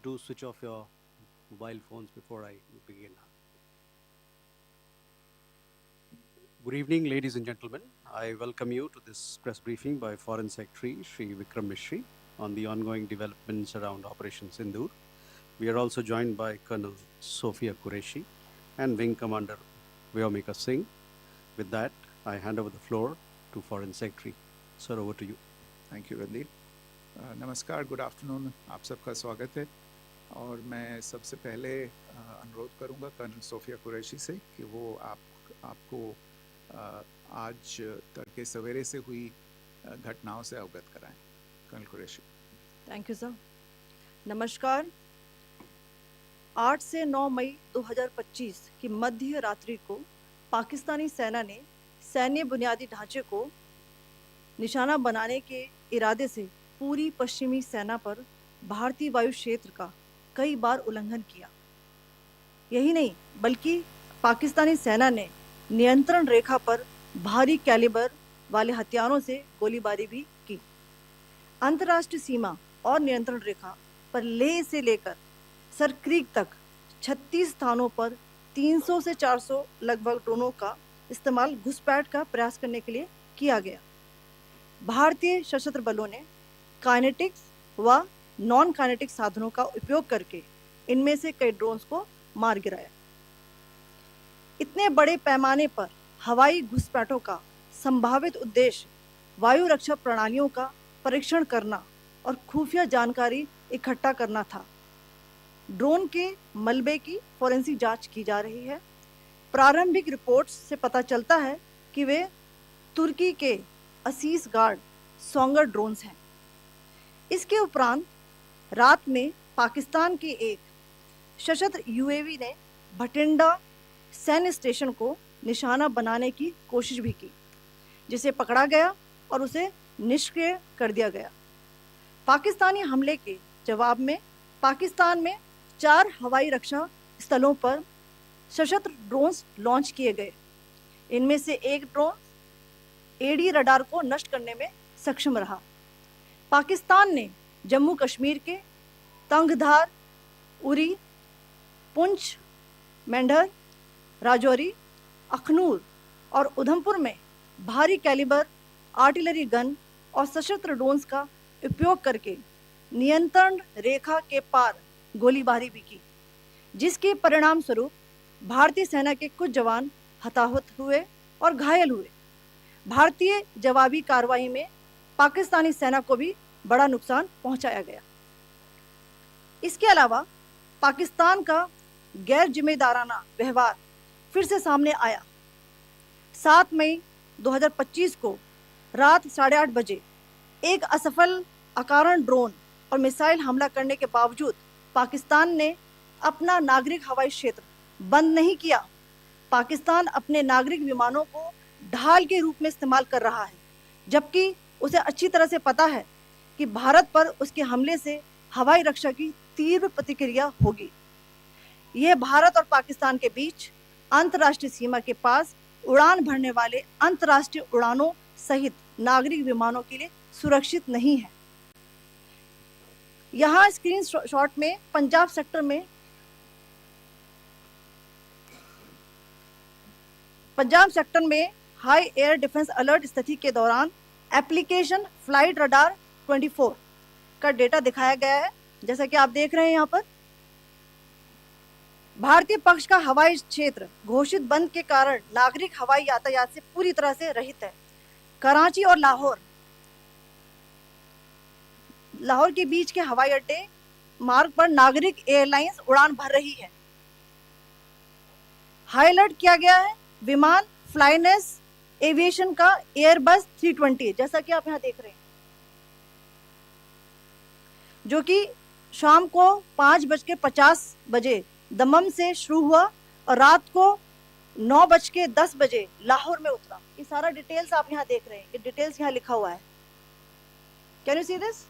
do switch off your mobile phones before I begin. Good evening, ladies and gentlemen. I welcome you to this press briefing by Foreign Secretary Shri Vikram Mishri on the ongoing developments around Operation Sindoor. We are also joined by Colonel Sophia Qureshi and Wing Commander Vyomika Singh. With that, I hand over the floor to Foreign Secretary. Sir, over to you. Thank you Vandeep. नमस्कार, good afternoon, आप सबका स्वागत है। और मैं सबसे पहले अनुरोध करूंगा कर्नल सोफिया कुरैशी से कि वो आपको आज तड़के सवेरे से हुई घटनाओं से अवगत कराएं। Colonel Qureshi. Thank you sir. नमस्कार। 8 से 9 मई 2025 की मध्य रात्रि को पाकिस्तानी सेना ने सैन्य बुनियादी ढांचे को निशाना बनाने के इरादे से पूरी पश्चिमी सेना पर भारतीय वायु क्षेत्र का कई बार उल्लंघन किया। यही नहीं बल्कि पाकिस्तानी सेना ने नियंत्रण रेखा पर भारी कैलिबर वाले हथियारों से गोलीबारी भी की। अंतर्राष्ट्रीय सीमा और नियंत्रण रेखा पर लेह से लेकर सरक्रीक तक 36 स्थानों पर 300 से 400 लगभग ड्रोनों का इस्तेमाल घुसपैठ का प्रयास करने के लिए किया गया। भारतीय सशस्त्र बलों ने काइनेटिक्स व नॉन काइनेटिक साधनों का उपयोग करके इनमें से कई ड्रोन्स को मार गिराया। इतने बड़े पैमाने पर हवाई घुसपैठों का संभावित उद्देश्य वायु रक्षा प्रणालियों का परीक्षण करना और खुफिया जानकारी इकट्ठा करना था। ड्रोन के मलबे की फोरेंसिक जांच की जा रही है। प्रारंभिक रिपोर्ट्स से पता चलता है कि वे तुर्की के असीस गार्ड सोंगर ड्रोन्स हैं। इसके उपरांत रात में पाकिस्तान के एक सशस्त्र यूएवी ने भटिंडा सैन्य स्टेशन को निशाना बनाने की कोशिश भी की, जिसे पकड़ा गया और उसे निष्क्रिय कर दिया गया। पाकिस्तानी हमले के जवाब में पाकिस्तान में 4 हवाई रक्षा स्थलों पर सशस्त्र ड्रोन्स लॉन्च किए गए। इनमें से एक ड्रोन एडी रडार को नष्ट करने में सक्षम रहा। पाकिस्तान ने जम्मू कश्मीर के तंगधार, उरी, पुंछ, मेंढर, राजौरी, अखनूर और उधमपुर में भारी कैलिबर आर्टिलरी गन और सशस्त्र ड्रोन्स का उपयोग करके नियंत्रण रेखा के पार गोलीबारी भी की, जिसके परिणाम स्वरूप भारतीय सेना के कुछ जवान हताहत हुए और घायल हुए। भारतीय जवाबी कार्रवाई में पाकिस्तानी सेना को भी बड़ा नुकसान पहुंचाया गया। इसके अलावा पाकिस्तान का गैर जिम्मेदाराना व्यवहार फिर से सामने आया। 7 मई 2025 को रात 8:30 बजे एक असफल अकारण ड्रोन और मिसाइल हमला करने के बावजूद पाकिस्तान ने अपना नागरिक हवाई क्षेत्र बंद नहीं किया। पाकिस्तान अपने नागरिक विमानों को ढाल के रूप में इस्तेमाल कर रहा है, जबकि उसे अच्छी तरह से पता है कि भारत पर उसके हमले से हवाई रक्षा की तीव्र प्रतिक्रिया होगी। यह भारत और पाकिस्तान के बीच अंतर्राष्ट्रीय सीमा के पास उड़ान भरने वाले अंतर्राष्ट्रीय उड़ानों सहित नागरिक विमानों के लिए सुरक्षित नहीं है। यहाँ स्क्रीन शॉट में पंजाब सेक्टर में हाई एयर डिफेंस अलर्ट स्थिति के दौरान एप्लीकेशन फ्लाइट रडार 24 का डेटा दिखाया गया है। जैसा कि आप देख रहे हैं यहाँ पर भारतीय पक्ष का हवाई क्षेत्र घोषित बंद के कारण नागरिक हवाई यातायात से पूरी तरह से रहित है। कराची और लाहौर के बीच के हवाई अड्डे मार्ग पर नागरिक एयरलाइंस उड़ान भर रही है। हाई अलर्ट किया गया है विमान फ्लाइनेस एविएशन का एयरबस 320, जैसा कि आप यहाँ देख रहे हैं, जो कि शाम को 5:50 बजे दमम से शुरू हुआ और रात को 9:10 बजे लाहौर में उतरा। ये सारा डिटेल्स आप यहाँ देख रहे हैं, ये डिटेल्स यहाँ लिखा हुआ है। Can you see this?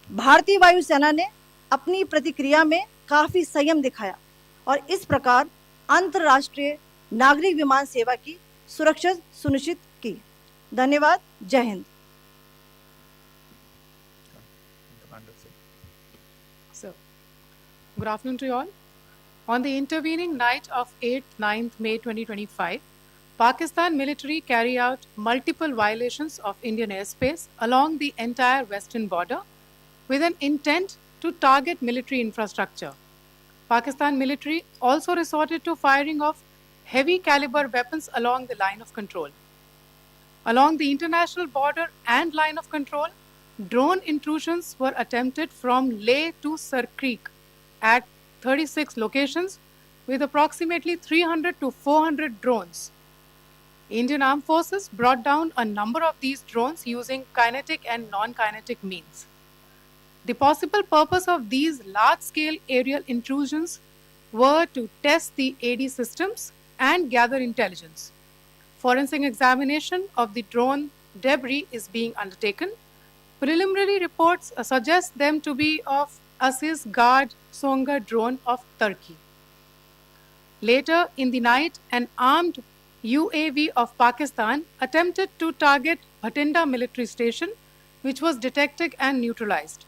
भारतीय वायुसेना ने अपनी प्रतिक्रिया में काफी संयम दिखाया और इस प्रकार अंतरराष्ट्रीय नागरिक विमान सेवा की सुरक्षा सुनिश्चित की। धन्यवाद। जय Hind. Commander Singh. So, good afternoon to you all. On the intervening night of 8th 9th May 2025, Pakistan military carried out multiple violations of Indian airspace along the entire western border with an intent to target military infrastructure. Pakistan military also resorted to firing of heavy caliber weapons along the line of control. Along the international border and line of control, drone intrusions were attempted from Leh to Sir Creek at 36 locations with approximately 300 to 400 drones. Indian Armed Forces brought down a number of these drones using kinetic and non-kinetic means. The possible purpose of these large-scale aerial intrusions were to test the AD systems and gather intelligence. Forensic examination of the drone debris is being undertaken. Preliminary reports suggest them to be of Aziz Guard Songa drone of Turkey. Later in the night, an armed UAV of Pakistan attempted to target Bhatinda military station, which was detected and neutralized.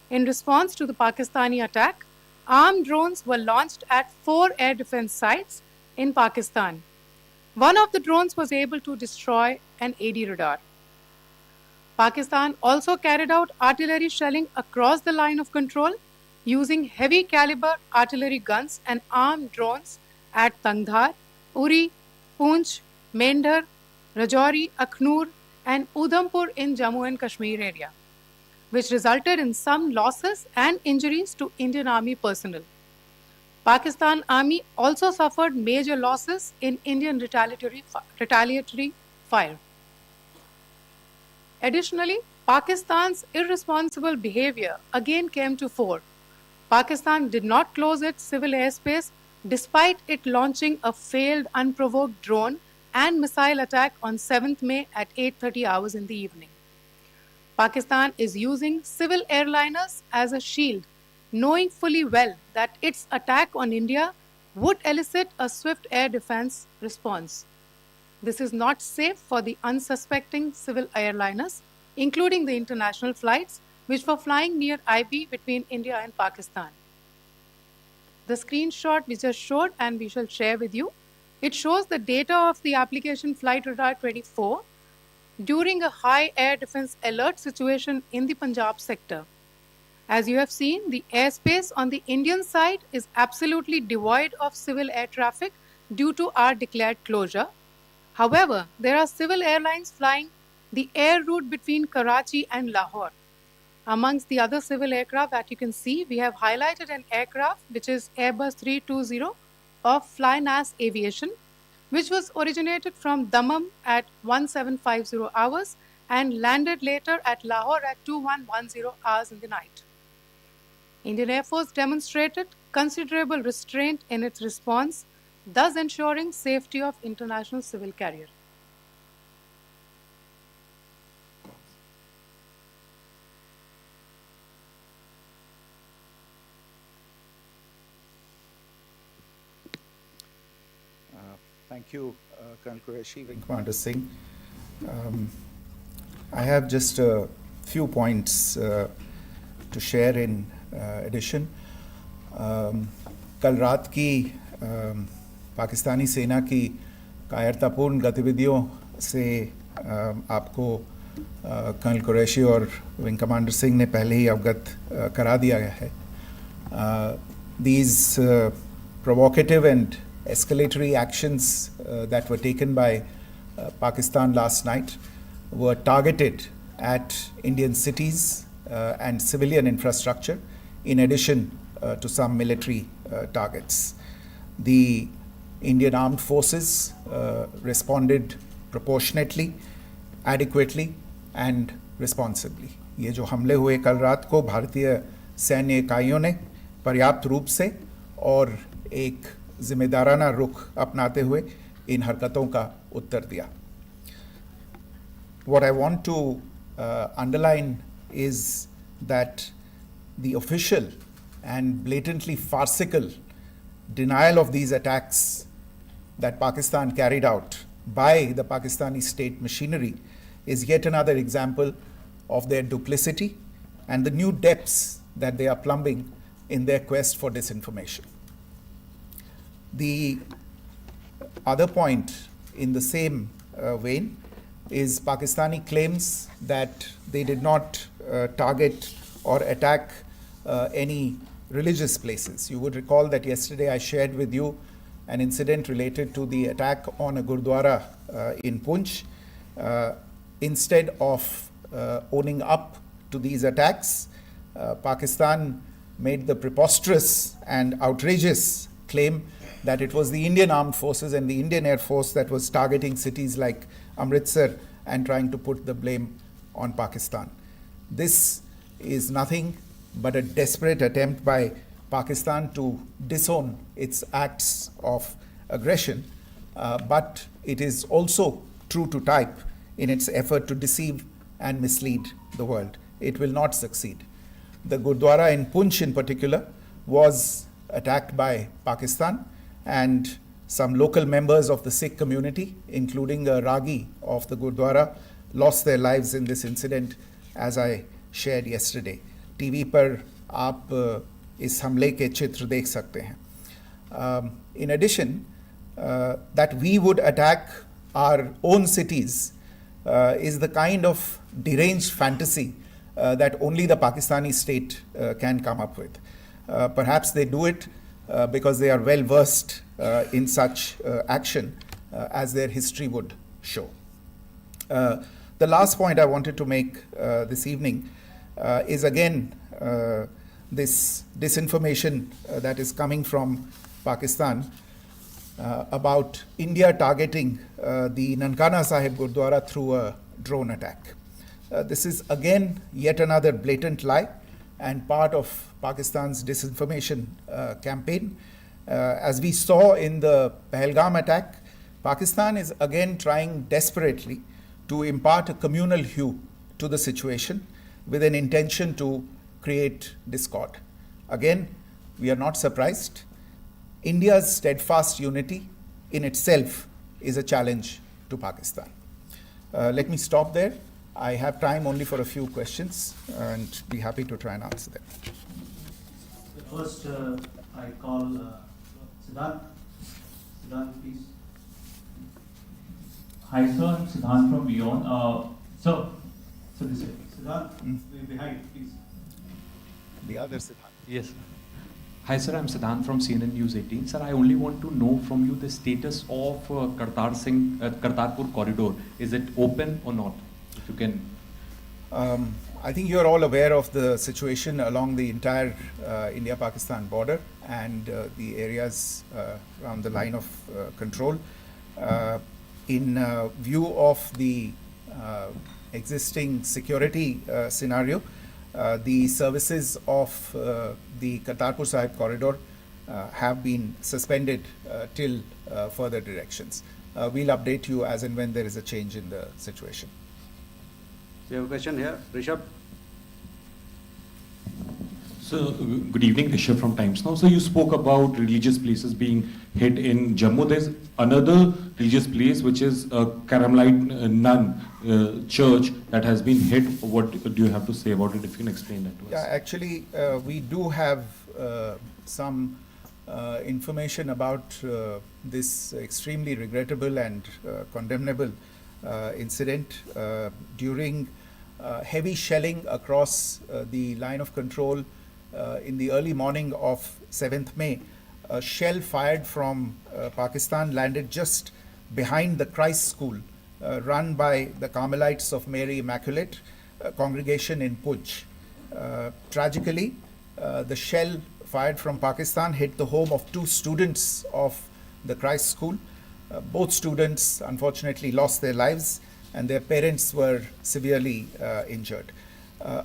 In response to the Pakistani attack, armed drones were launched at 4 air defense sites in Pakistan. One of the drones was able to destroy an AD radar. Pakistan also carried out artillery shelling across the line of control using heavy caliber artillery guns and armed drones at Tangdhar, Uri, Poonch, Mendhar, Rajouri, Akhnur, and Udhampur in Jammu and Kashmir area, which resulted in some losses and injuries to Indian Army personnel. Pakistan Army also suffered major losses in Indian retaliatory fire. Additionally, Pakistan's irresponsible behavior again came to fore. Pakistan did not close its civil airspace despite it launching a failed unprovoked drone and missile attack on 7th May at 8:30 hours in the evening. Pakistan is using civil airliners as a shield, knowing fully well that its attack on India would elicit a swift air defense response. This is not safe for the unsuspecting civil airliners, including the international flights, which were flying near IB between India and Pakistan. The screenshot we just showed and we shall share with you, it shows the data of the application Flight Radar 24 during a high air defense alert situation in the Punjab sector. As you have seen, the airspace on the Indian side is absolutely devoid of civil air traffic due to our declared closure. However, there are civil airlines flying the air route between Karachi and Lahore. Amongst the other civil aircraft that you can see, we have highlighted an aircraft which is Airbus 320 of Flynas Aviation, which was originated from Dammam at 1750 hours and landed later at Lahore at 2110 hours in the night. Indian Air Force demonstrated considerable restraint in its response, thus ensuring safety of international civil carrier. Thank you, Colonel Qureshi, Wing Commander Singh. I have just a few points to share in addition. कल रात की पाकिस्तानी सेना की कायरतापूर्ण गतिविधियों से आपको colonel Qureshi और विंग कमांडर सिंह ने पहले ही अवगत करा दिया गया है. These provocative and escalatory actions that were taken by Pakistan last night were targeted at Indian cities and civilian infrastructure, in addition to some military targets. The Indian Armed Forces responded proportionately, adequately and responsibly. ये जो हमले हुए कल रात को भारतीय सैन्य इकाइयों ने पर्याप्त रूप से और एक जिम्मेदाराना रुख अपनाते हुए इन हरकतों का उत्तर दिया. What I want to underline is that the official and blatantly farcical denial of these attacks that Pakistan carried out by the Pakistani state machinery is yet another example of their duplicity and the new depths that they are plumbing in their quest for disinformation. The other point in the same vein is Pakistani claims that they did not target or attack any religious places. You would recall that yesterday I shared with you an incident related to the attack on a Gurdwara in Punch. Instead of owning up to these attacks, Pakistan made the preposterous and outrageous claim that it was the Indian Armed Forces and the Indian Air Force that was targeting cities like Amritsar and trying to put the blame on Pakistan. This is nothing but a desperate attempt by Pakistan to disown its acts of aggression, but it is also true to type in its effort to deceive and mislead the world. It will not succeed. The Gurdwara in Punch in particular was attacked by Pakistan, and some local members of the Sikh community, including a Ragi of the Gurdwara, lost their lives in this incident, as I shared yesterday. TV पर आप इस हमले के चित्र देख सकते हैं. In addition, that we would attack our own cities is the kind of deranged fantasy that only the Pakistani state can come up with. Perhaps they do it because they are well versed in such action, as their history would show. The last point I wanted to make this evening is again this disinformation that is coming from Pakistan about India targeting the Nankana Sahib Gurdwara through a drone attack. This is again yet another blatant lie and part of Pakistan's disinformation campaign. As we saw in the Pahalgam attack, Pakistan is again trying desperately to impart a communal hue to the situation with an intention to create discord. Again, we are not surprised. India's steadfast unity in itself is a challenge to Pakistan. Let me stop there. I have time only for a few questions and be happy to try and answer them. First, I call Siddharth. Siddharth, please. Hi, sir. I'm Siddharth from Beyond. So this is Siddharth, behind, please. The other Siddharth. yes. Hi, sir. I'm Siddharth from CNN News 18. Sir, I only want to know from you the status of Kartarpur corridor. Is it open or not? If you can. I think you're all aware of the situation along the entire India-Pakistan border and the areas around the line of control. In view of the existing security scenario, the services of the Kartarpur Sahib corridor have been suspended till further directions. We'll update you as and when there is a change in the situation. We have a question here. Rishabh. So, good evening, Rishabh from Times Now. So, you spoke about religious places being hit in Jammu. There's another religious place which is a Carmelite nun church that has been hit. What do you have to say about it? If you can explain that to us. Yeah, actually, we do have some information about this extremely regrettable and condemnable incident. During heavy shelling across the line of control in the early morning of 7th May, a shell fired from Pakistan landed just behind the Christ School run by the Carmelites of Mary Immaculate congregation in Puj. Tragically, the shell fired from Pakistan hit the home of 2 students of the Christ School. Both students unfortunately lost their lives and their parents were severely injured.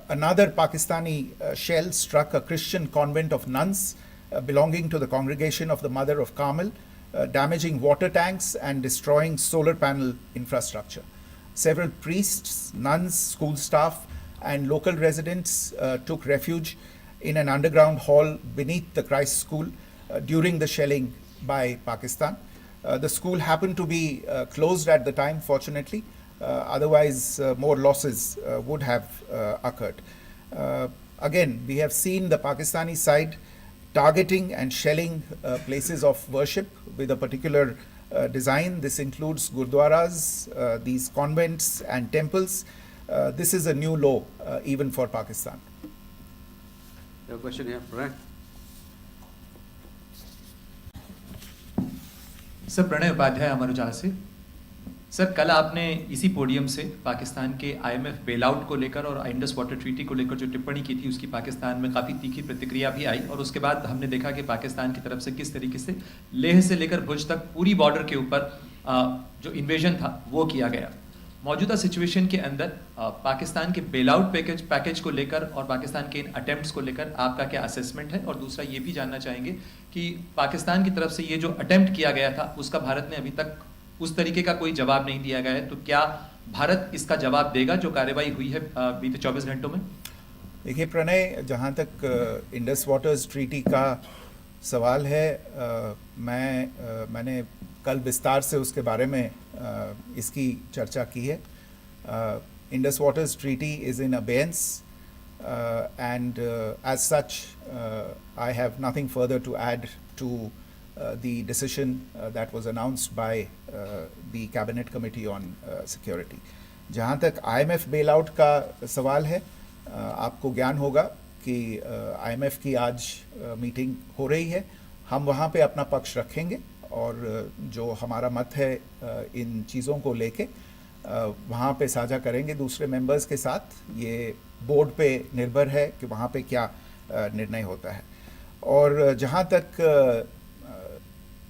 Another Pakistani shell struck a Christian convent of nuns belonging to the congregation of the Mother of Carmel, damaging water tanks and destroying solar panel infrastructure. Several priests, nuns, school staff, and local residents took refuge in an underground hall beneath the Christ School during the shelling by Pakistan. The school happened to be closed at the time, fortunately. Otherwise, more losses would have occurred. Again, we have seen the Pakistani side targeting and shelling places of worship with a particular design. This includes gurdwaras, these convents and temples. This is a new low even for Pakistan. You have a question here, Pranay? Sir Pranay Upadhyay Amar Ujala से। Sir कल आपने इसी podium से पाकिस्तान के IMF bail out को लेकर और Indus water treaty को लेकर जो टिप्पणी की थी उसकी पाकिस्तान में काफ़ी तीखी प्रतिक्रिया भी आई, और उसके बाद हमने देखा कि पाकिस्तान की तरफ से किस तरीके से लेह से लेकर भुज तक पूरी बॉर्डर के ऊपर जो इन्वेजन था वो किया गया। मौजूदा सिचुएशन के अंदर पाकिस्तान के बेल आउट पैकेज को लेकर और पाकिस्तान के इन अटेम्प्ट्स को लेकर आपका क्या असेसमेंट है? और दूसरा ये भी जानना चाहेंगे कि पाकिस्तान की तरफ से ये जो अटेम्प्ट किया गया था उसका भारत ने अभी तक उस तरीके का कोई जवाब नहीं दिया गया है, तो क्या भारत इसका जवाब देगा जो कार्रवाई हुई है बीते 24 घंटों में? देखिए प्रणय, जहाँ तक इंडस वाटर्स ट्रीटी का सवाल है, मैंने कल विस्तार से उसके बारे में इसकी चर्चा की है। Indus waters treaty is in abeyance and as such I have nothing further to add to the decision that was announced by the Cabinet Committee on Security. जहाँ तक IMF bailout का सवाल है, आपको ज्ञान होगा कि IMF की आज मीटिंग हो रही है। हम वहाँ पे अपना पक्ष रखेंगे और जो हमारा मत है इन चीज़ों को लेके वहाँ पे साझा करेंगे दूसरे मेंबर्स के साथ। ये बोर्ड पे निर्भर है कि वहाँ पे क्या निर्णय होता है। और जहाँ तक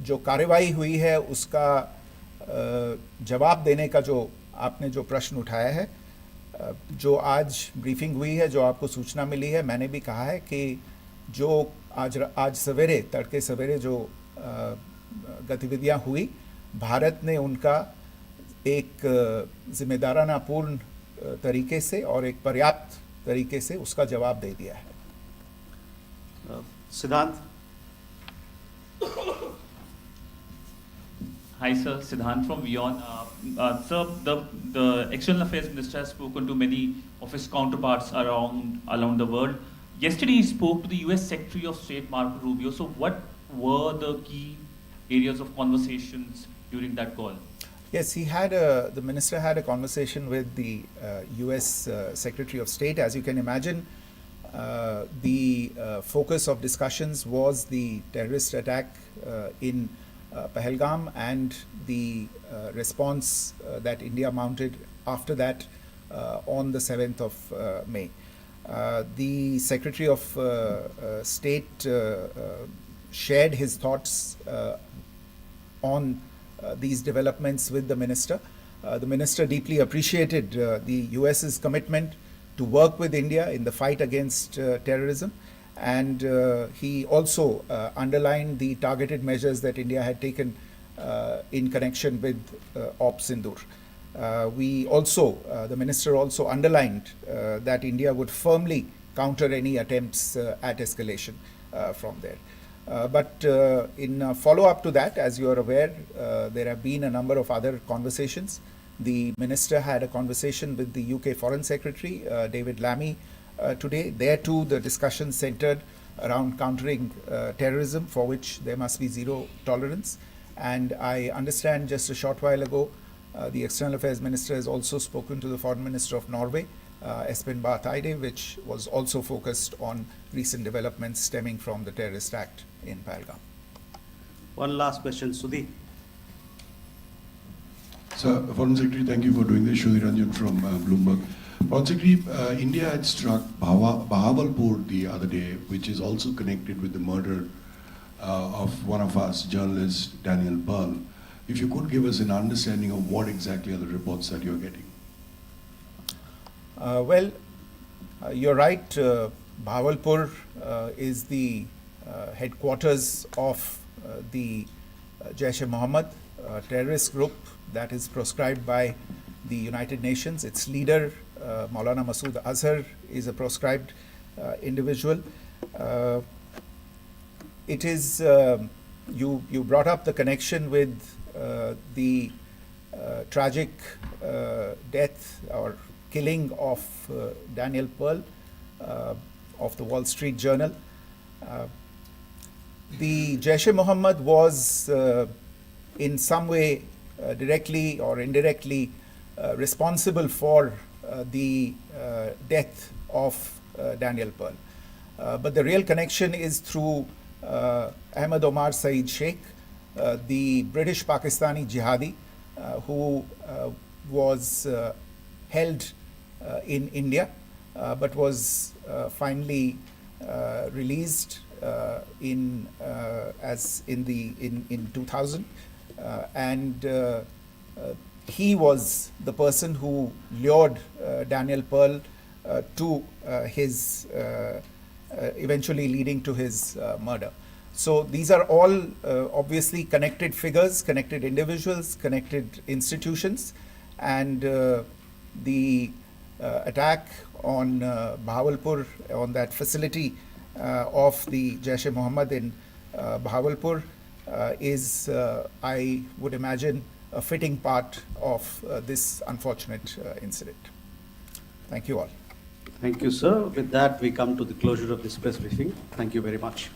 जो कार्रवाई हुई है उसका जवाब देने का जो आपने जो प्रश्न उठाया है, जो आज ब्रीफिंग हुई है, जो आपको सूचना मिली है, मैंने भी कहा है कि जो आज सवेरे तड़के सवेरे जो गतिविधियाँ हुई, भारत ने उनका एक जिम्मेदाराना पूर्ण तरीके से और एक पर्याप्त तरीके से उसका जवाब दे दिया है। सिद्धांत? Hi sir, Siddhant from Vion. Sir, the External Affairs Minister has spoken to many of his counterparts around the world. Yesterday he spoke to the US Secretary of State Marco Rubio. So what were the key areas of conversations during that call? Yes, the minister had a conversation with the US Secretary of State. As you can imagine, the focus of discussions was the terrorist attack in Pahalgam and the response that India mounted after that on the 7th of May. The Secretary of State shared his thoughts on these developments with the minister. The minister deeply appreciated the US's commitment to work with India in the fight against terrorism, and he also underlined the targeted measures that India had taken in connection with Operation Sindoor. The minister also underlined that India would firmly counter any attempts at escalation from there. But in follow-up to that, as you are aware, there have been a number of other conversations. The minister had a conversation with the UK Foreign Secretary, David Lammy, today. There too, the discussion centered around countering terrorism, for which there must be zero tolerance. And I understand just a short while ago, the External Affairs Minister has also spoken to the Foreign Minister of Norway, Espen Barth Eide, which was also focused on recent developments stemming from the terrorist act in Pahalgam. One last question, Sudhi. Sir, Foreign Secretary, thank you for doing this. Sudhi Ranjan from Bloomberg. Foreign Secretary, India had struck Bahawalpur the other day, which is also connected with the murder of one of us, journalist Daniel Pearl. If you could give us an understanding of what exactly are the reports that you're getting. You're right. Bahawalpur is the headquarters of the Jaish-e-Mohammed terrorist group that is proscribed by the United Nations. Its leader, Maulana Masood Azhar, is a proscribed individual. It is, you brought up the connection with the tragic death or killing of Daniel Pearl. of the Wall Street Journal. The Jaish-e-Mohammed was in some way directly or indirectly responsible for the death of Daniel Pearl. But the real connection is through Ahmed Omar Saeed Sheikh, the British Pakistani jihadi who was held in India but was finally released in 2000, and he was the person who lured Daniel Pearl to his eventually leading to his murder. So these are all obviously connected figures, connected individuals, connected institutions, and the attack on Bahawalpur, on that facility of the Jaish-e-Mohammed in Bahawalpur is, I would imagine, a fitting part of this unfortunate incident. Thank you all. Thank you, sir. With that, we come to the closure of this press briefing. Thank you very much.